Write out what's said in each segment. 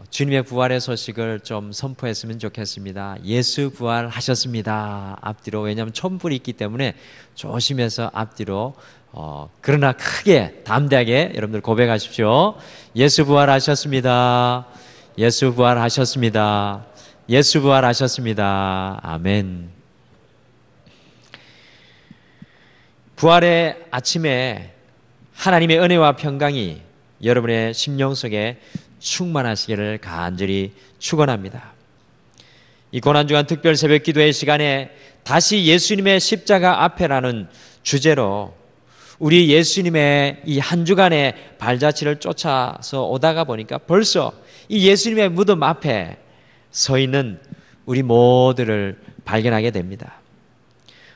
주님의 부활의 소식을 좀 선포했으면 좋겠습니다. 예수 부활하셨습니다. 앞뒤로. 왜냐하면 촛불이 있기 때문에 조심해서 앞뒤로 그러나 크게 담대하게 여러분들 고백하십시오. 예수 부활하셨습니다. 예수 부활하셨습니다. 예수 부활하셨습니다. 아멘. 부활의 아침에 하나님의 은혜와 평강이 여러분의 심령 속에 충만하시기를 간절히 축원합니다. 이 고난주간 특별 새벽 기도의 시간에 다시 예수님의 십자가 앞에라는 주제로 우리 예수님의 이 한 주간의 발자취를 쫓아서 오다가 보니까 벌써 이 예수님의 무덤 앞에 서 있는 우리 모두를 발견하게 됩니다.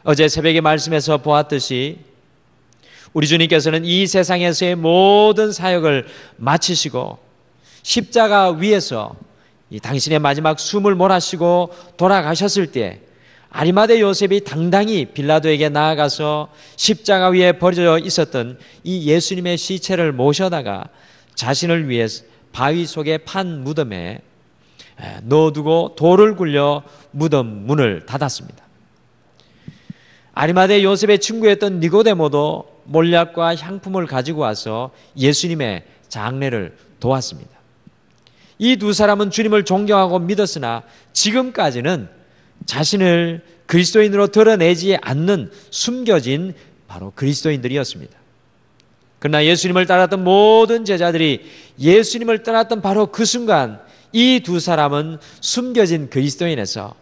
어제 새벽의 말씀에서 보았듯이 우리 주님께서는 이 세상에서의 모든 사역을 마치시고 십자가 위에서 이 당신의 마지막 숨을 몰아쉬고 돌아가셨을 때 아리마대 요셉이 당당히 빌라도에게 나아가서 십자가 위에 버려져 있었던 이 예수님의 시체를 모셔다가 자신을 위해 바위 속에 판 무덤에 넣어두고 돌을 굴려 무덤 문을 닫았습니다. 아리마대 요셉의 친구였던 니고데모도 몰약과 향품을 가지고 와서 예수님의 장례를 도왔습니다. 이 두 사람은 주님을 존경하고 믿었으나 지금까지는 자신을 그리스도인으로 드러내지 않는 숨겨진 바로 그리스도인들이었습니다. 그러나 예수님을 따랐던 모든 제자들이 예수님을 떠났던 바로 그 순간 이 두 사람은 숨겨진 그리스도인에서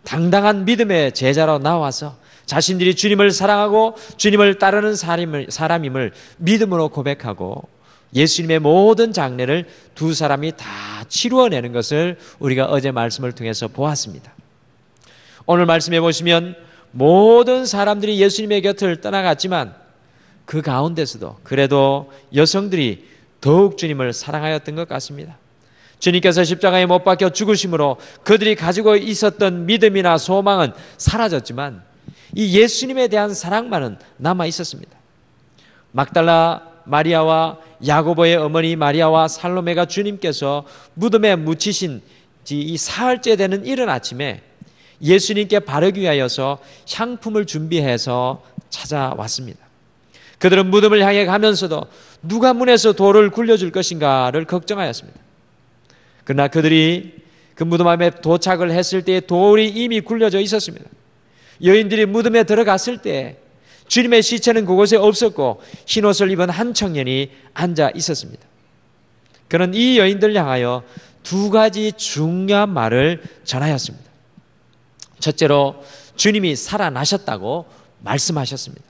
당당한 믿음의 제자로 나와서 자신들이 주님을 사랑하고 주님을 따르는 사람임을 믿음으로 고백하고 예수님의 모든 장례를 두 사람이 다 치루어내는 것을 우리가 어제 말씀을 통해서 보았습니다. 오늘 말씀해 보시면 모든 사람들이 예수님의 곁을 떠나갔지만 그 가운데서도 그래도 여성들이 더욱 주님을 사랑하였던 것 같습니다. 주님께서 십자가에 못 박혀 죽으심으로 그들이 가지고 있었던 믿음이나 소망은 사라졌지만 이 예수님에 대한 사랑만은 남아 있었습니다. 막달라 마리아와 야고보의 어머니 마리아와 살로메가 주님께서 무덤에 묻히신 이 사흘째 되는 이른 아침에 예수님께 바르기 위하여서 향품을 준비해서 찾아왔습니다. 그들은 무덤을 향해 가면서도 누가 문에서 돌을 굴려줄 것인가를 걱정하였습니다. 그러나 그들이 그 무덤 앞에 도착을 했을 때 돌이 이미 굴려져 있었습니다. 여인들이 무덤에 들어갔을 때 주님의 시체는 그곳에 없었고 흰옷을 입은 한 청년이 앉아 있었습니다. 그는 이 여인들 향하여 두 가지 중요한 말을 전하였습니다. 첫째로 주님이 살아나셨다고 말씀하셨습니다.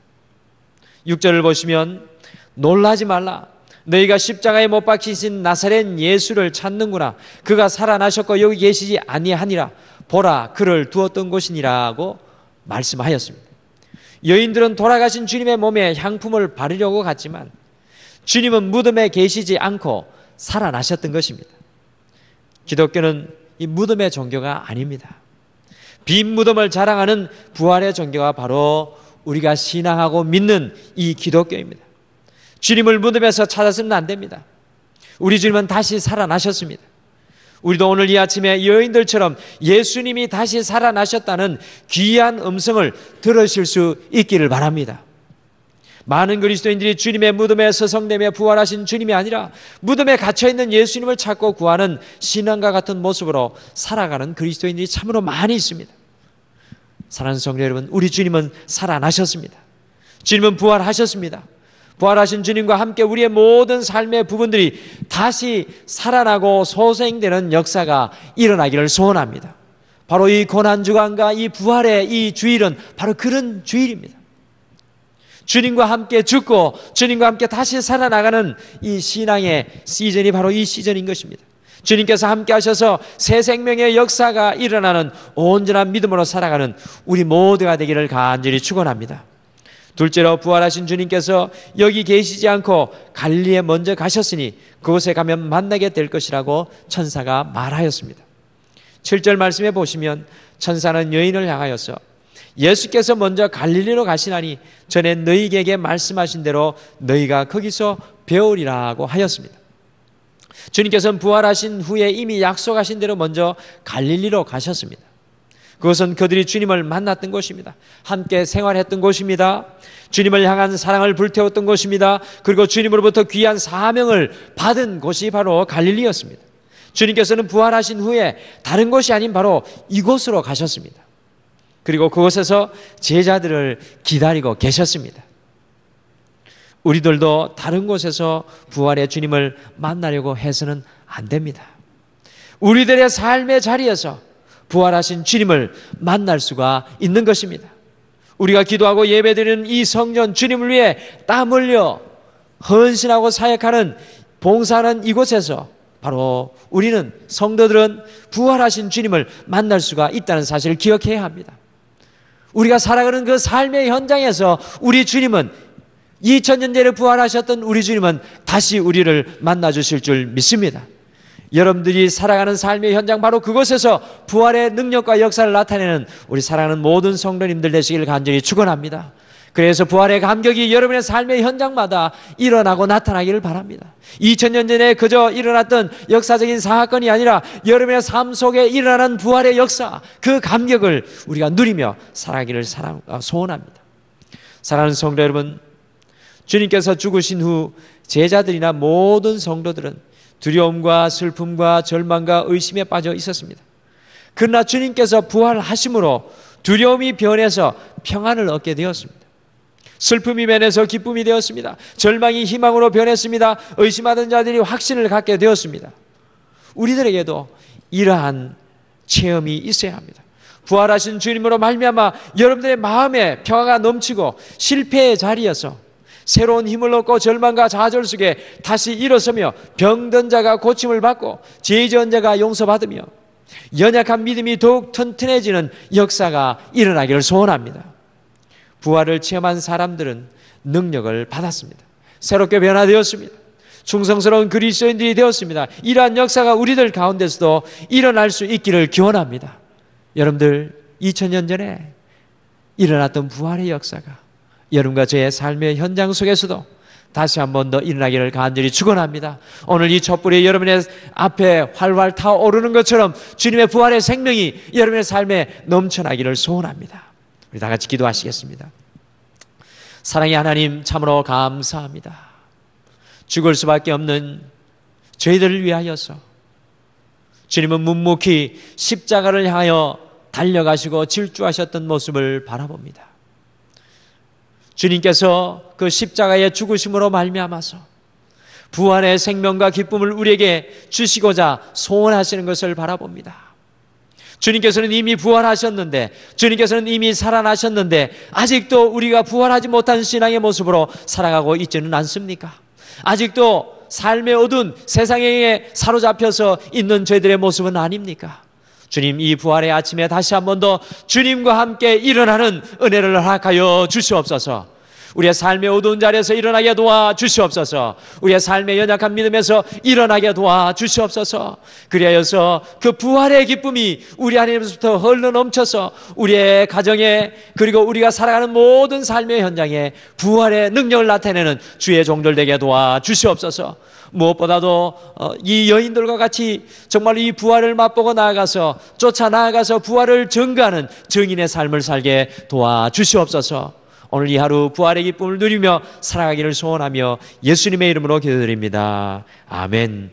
6절을 보시면 놀라지 말라. 너희가 십자가에 못 박히신 나사렛 예수를 찾는구나. 그가 살아나셨고 여기 계시지 아니하니라. 보라 그를 두었던 곳이니라고 말씀하였습니다. 여인들은 돌아가신 주님의 몸에 향품을 바르려고 갔지만 주님은 무덤에 계시지 않고 살아나셨던 것입니다. 기독교는 이 무덤의 종교가 아닙니다. 빈 무덤을 자랑하는 부활의 종교가 바로 우리가 신앙하고 믿는 이 기독교입니다. 주님을 무덤에서 찾아서는 안 됩니다. 우리 주님은 다시 살아나셨습니다. 우리도 오늘 이 아침에 여인들처럼 예수님이 다시 살아나셨다는 귀한 음성을 들으실 수 있기를 바랍니다. 많은 그리스도인들이 주님의 무덤에 서성대며 부활하신 주님이 아니라 무덤에 갇혀있는 예수님을 찾고 구하는 신앙과 같은 모습으로 살아가는 그리스도인들이 참으로 많이 있습니다. 사랑하는 성도 여러분, 우리 주님은 살아나셨습니다. 주님은 부활하셨습니다. 부활하신 주님과 함께 우리의 모든 삶의 부분들이 다시 살아나고 소생되는 역사가 일어나기를 소원합니다. 바로 이 고난주간과 이 부활의 이 주일은 바로 그런 주일입니다. 주님과 함께 죽고 주님과 함께 다시 살아나가는 이 신앙의 시즌이 바로 이 시즌인 것입니다. 주님께서 함께 하셔서 새 생명의 역사가 일어나는 온전한 믿음으로 살아가는 우리 모두가 되기를 간절히 축원합니다. 둘째로 부활하신 주님께서 여기 계시지 않고 갈릴리에 먼저 가셨으니 그곳에 가면 만나게 될 것이라고 천사가 말하였습니다. 7절 말씀해 보시면 천사는 여인을 향하여서 예수께서 먼저 갈릴리로 가시나니 전에 너희에게 말씀하신 대로 너희가 거기서 배우리라고 하였습니다. 주님께서는 부활하신 후에 이미 약속하신 대로 먼저 갈릴리로 가셨습니다. 그것은 그들이 주님을 만났던 곳입니다. 함께 생활했던 곳입니다. 주님을 향한 사랑을 불태웠던 곳입니다. 그리고 주님으로부터 귀한 사명을 받은 곳이 바로 갈릴리였습니다. 주님께서는 부활하신 후에 다른 곳이 아닌 바로 이곳으로 가셨습니다. 그리고 그곳에서 제자들을 기다리고 계셨습니다. 우리들도 다른 곳에서 부활의 주님을 만나려고 해서는 안 됩니다. 우리들의 삶의 자리에서 부활하신 주님을 만날 수가 있는 것입니다. 우리가 기도하고 예배드리는 이 성전, 주님을 위해 땀 흘려 헌신하고 사역하는 봉사하는 이곳에서 바로 우리는, 성도들은 부활하신 주님을 만날 수가 있다는 사실을 기억해야 합니다. 우리가 살아가는 그 삶의 현장에서 우리 주님은, 2000년 전에 부활하셨던 우리 주님은 다시 우리를 만나주실 줄 믿습니다. 여러분들이 살아가는 삶의 현장, 바로 그곳에서 부활의 능력과 역사를 나타내는 우리 사랑하는 모든 성도님들 되시길 간절히 축원합니다. 그래서 부활의 감격이 여러분의 삶의 현장마다 일어나고 나타나기를 바랍니다. 2000년 전에 그저 일어났던 역사적인 사건이 아니라 여러분의 삶 속에 일어나는 부활의 역사, 그 감격을 우리가 누리며 살아가기를 소원합니다. 사랑하는 성도 여러분, 주님께서 죽으신 후 제자들이나 모든 성도들은 두려움과 슬픔과 절망과 의심에 빠져 있었습니다. 그러나 주님께서 부활하심으로 두려움이 변해서 평안을 얻게 되었습니다. 슬픔이 변해서 기쁨이 되었습니다. 절망이 희망으로 변했습니다. 의심하던 자들이 확신을 갖게 되었습니다. 우리들에게도 이러한 체험이 있어야 합니다. 부활하신 주님으로 말미암아 여러분들의 마음에 평화가 넘치고 실패의 자리에서 새로운 힘을 얻고 절망과 좌절 속에 다시 일어서며 병든 자가 고침을 받고 죄 지은 자가 용서받으며 연약한 믿음이 더욱 튼튼해지는 역사가 일어나기를 소원합니다. 부활을 체험한 사람들은 능력을 받았습니다. 새롭게 변화되었습니다. 충성스러운 그리스도인들이 되었습니다. 이러한 역사가 우리들 가운데서도 일어날 수 있기를 기원합니다. 여러분들, 2000년 전에 일어났던 부활의 역사가 여러분과 저의 삶의 현장 속에서도 다시 한 번 더 일어나기를 간절히 축원합니다. 오늘 이 촛불이 여러분의 앞에 활활 타오르는 것처럼 주님의 부활의 생명이 여러분의 삶에 넘쳐나기를 소원합니다. 우리 다 같이 기도하시겠습니다. 사랑의 하나님, 참으로 감사합니다. 죽을 수밖에 없는 저희들을 위하여서 주님은 묵묵히 십자가를 향하여 달려가시고 질주하셨던 모습을 바라봅니다. 주님께서 그 십자가의 죽으심으로 말미암아서 부활의 생명과 기쁨을 우리에게 주시고자 소원하시는 것을 바라봅니다. 주님께서는 이미 부활하셨는데, 주님께서는 이미 살아나셨는데 아직도 우리가 부활하지 못한 신앙의 모습으로 살아가고 있지는 않습니까? 아직도 삶의 어두운 세상에 사로잡혀서 있는 저희들의 모습은 아닙니까? 주님, 이 부활의 아침에 다시 한 번 더 주님과 함께 일어나는 은혜를 허락하여 주시옵소서. 우리의 삶의 어두운 자리에서 일어나게 도와주시옵소서. 우리의 삶의 연약한 믿음에서 일어나게 도와주시옵소서. 그리하여서 그 부활의 기쁨이 우리 안에서부터 흘러 넘쳐서 우리의 가정에, 그리고 우리가 살아가는 모든 삶의 현장에 부활의 능력을 나타내는 주의 종들 되게 도와주시옵소서. 무엇보다도 이 여인들과 같이 정말 이 부활을 맛보고 나아가서, 쫓아 나아가서 부활을 증거하는 증인의 삶을 살게 도와주시옵소서. 오늘 이 하루 부활의 기쁨을 누리며 살아가기를 소원하며 예수님의 이름으로 기도드립니다. 아멘.